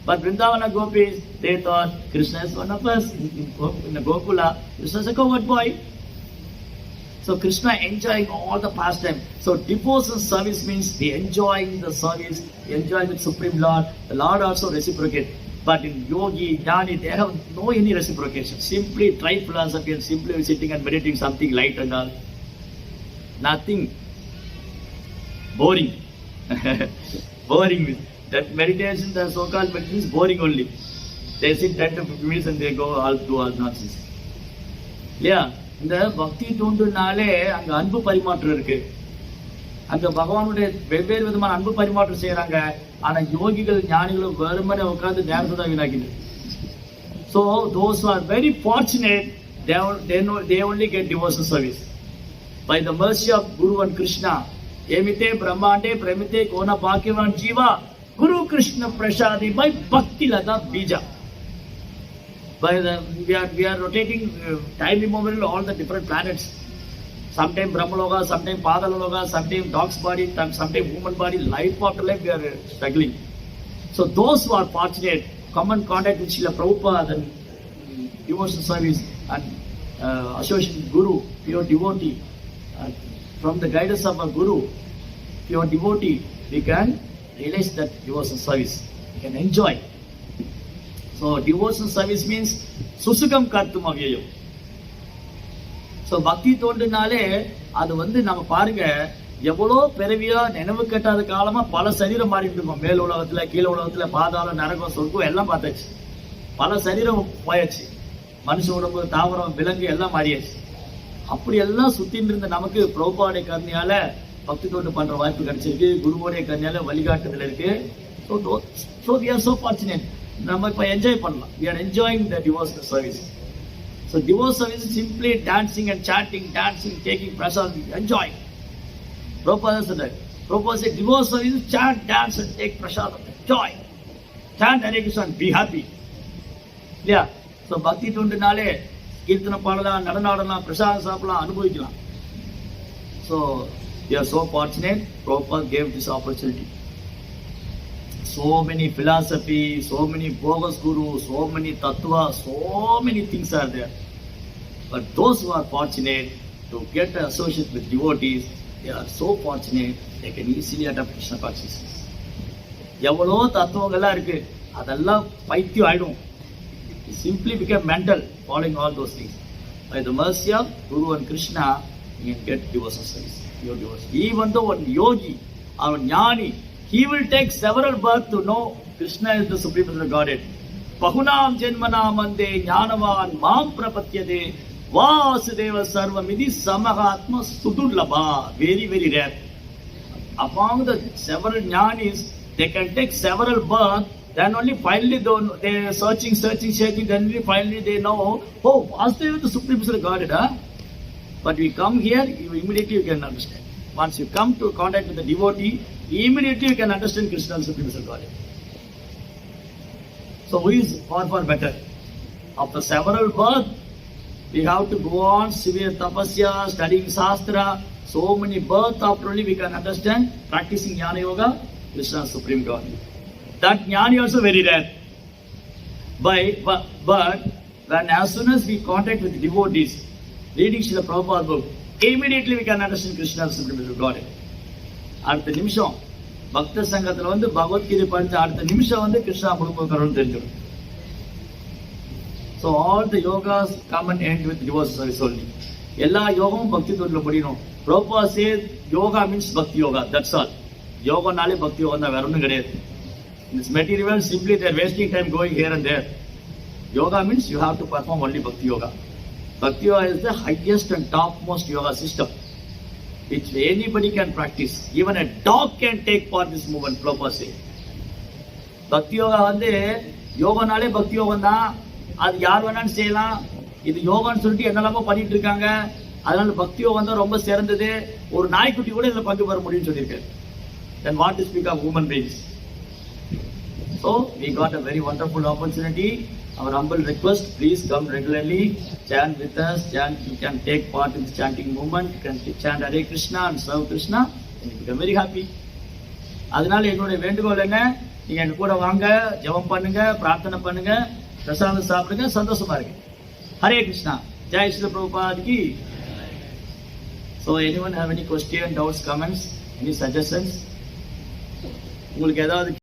[SPEAKER 1] But Vrindavana gopis, they thought Krishna is one of us. In the Gokula, Krishna is a coward boy. So Krishna enjoying all the pastime. So devotion service means the enjoying the service, enjoying with Supreme Lord. The Lord also reciprocate. But in yogi, jnani, they have no any reciprocation. Simply try philosophy and simply sitting and meditating something light and all. Nothing. Boring. Boring. That meditation, the so-called meditation is boring only. They sit 10 to 15 minutes and they go all do all nonsense. Yeah. இந்த பக்தி தூண்டுனாலே அங்க அன்பு பரிமாற்றம் இருக்கு. அங்க பகவானுடைய வெவ்வேறு விதமான அன்பு பரிமாற்றம் செய்யறாங்க. ஆனா யோகிகள் ஞானிகளும் வெறுமனே உட்கார்ந்து நேரத்தை தான் வீணாக்கிது. So those who are very fortunate, they only get devotional service. By the mercy of Guru and Krishna, emite brahmande pramite kona bhagyavan jiva, Guru Krishna prasadi by bhakti lata bija. We are rotating time immemorial all the different planets. Sometimes Brahmaloka, sometimes Padaloka, sometimes dog's body, sometimes human body. Life after life we are struggling. So those who are fortunate come in contact with Srila Prabhupada and devotional service and association with Guru, pure devotee, from the guidance of a Guru, pure devotee, we can realize that devotional service. We can enjoy. So devotional service means susukam kartum avyayam. So பக்தி தோன்றினாலே அது நம்ம பாருங்க எவ்வளோ பிறவியா நினைவு கட்டாத காலமா பல சரீரம் மாறிட்டு இருக்கோம். மேல் உலகத்துல, கீழ உலகத்துல, பாதாளம், நரகம், சொர்க்கம் எல்லாம் பார்த்தாச்சு. பல சரீரம் போயாச்சு. மனுஷ உடம்பு, தாவரம், விலங்கு எல்லாம் மாறியாச்சு. அப்படி எல்லாம் சுத்தின்னு இருந்த நமக்கு பிரபுபாவுடைய கருணையால பக்தி தொண்டு பண்ற வாய்ப்பு கிடைச்சிருக்கு. குருவோடைய கருணையால வழிகாட்டுதல் இருக்கு. So we are so fortunate. நம்ம இப்ப என்ஜாய் பண்ணலாம். We are enjoying the devotional service. So devotional service is simply dancing and chanting, dancing, taking prasad, enjoy. Prabhupada said, devotional service is chant, dance and take prasad, enjoy. Chant Hare Krishna and be happy. Yeah. So பக்தி தொண்டுனாலே கீர்த்தனை பாடலாம், நடனாடலாம், பிரசாதம் சாப்பிடலாம், அனுபவிக்கலாம். So we are so fortunate. Prabhupada gave this opportunity. So many philosophy, so many bogus gurus, so many tattva, so many things are there. But those who are fortunate to get associated with devotees, they are so fortunate, they can easily adopt Krishna consciousness. எவ்வளோ தத்துவங்கள்லாம் இருக்கு, அதெல்லாம் பைத்தியம் ஆயிடும். Simply become mental following all those things. By the mercy of Guru and Krishna, you can get devotional service. Your devotion. Even though one yogi or a jnani, he will take several births to know Krishna is the Supreme Personality of Godhead. Pahunam janmanam ande jnanavan mam prapatyade vasudeva sarvamidhi samahatma sudurlabha. Very, very rare. Among the several jnanis, they can take several births. Then only finally they are searching, then only finally they know, oh, Vasudeva is the Supreme Personality of Godhead, huh? But we come here, immediately you can understand. Once you come to contact with the devotee, immediately you can understand Krishna is the Supreme Personality of Godhead. So who is far, far better? After several births, we have to go on severe tapasya, studying Shastra, so many births after only we can understand, practicing Jnana Yoga, Krishna is Supreme Godhead. That jnani also very rare. But when as soon as we contact with devotees, reading Srila Prabhupada book, immediately we can understand Krishna as Supreme Personality of Godhead. அடுத்த நிமிஷம் பக்த சங்கத்துல பகவத்கீதை படித்த அடுத்த நிமிஷம் கிருஷ்ணா முழுமுதல்வன் தெரிஞ்சிடும். So all the yogas come and end with devotional service only. எல்லா யோகமும் பக்தி தொண்டுல முடியணும். Prabhupada says yoga means bhakti yoga. That's all. யோகனாலே பக்தி யோகம் தான், வேற ஒன்றும் கிடையாது. In this material world, simply they are wasting time going here and there. Yoga means you have to perform only bhakti yoga. Bhakti yoga is the highest and topmost yoga system which anybody can practice. Even a dog can take part in this movement, Prabhupada says. Bhakti yoga யோகனாலே பக்தி யோகம் தான். அது யார் வேணாலும் செய்யலாம். இது யோகான்னு சொல்லிட்டு என்னெல்லாமோ பண்ணிட்டு இருக்காங்க. அதனால பக்தி யோகம் தான் ரொம்ப சிறந்தது. ஒரு நாய்க்குட்டி கூட இதுல பங்கு பெற முடியும்னு சொல்லியிருக்காரு. Then what to speak of human beings? So we got a very wonderful opportunity. Our humble request, please come regularly, chant with us, chant. You can take part in the chanting movement, you can chant Hare Krishna and serve Krishna, and you become very happy. அதனால என்னுடைய வேண்டுகோள் என்ன, நீங்க எங்க கூட வாங்க, ஜெபம் பண்ணுங்க, பிரார்த்தனை பண்ணுங்க, பிரசாதம் சாப்பிடுங்க, சந்தோஷமா இருங்க. ஹரே கிருஷ்ணா. ஜெய் ஸ்ரீ பிரபுபாத் கி. So anyone have any question, doubts, comments, any suggestions? உங்களுக்கு ஏதாவது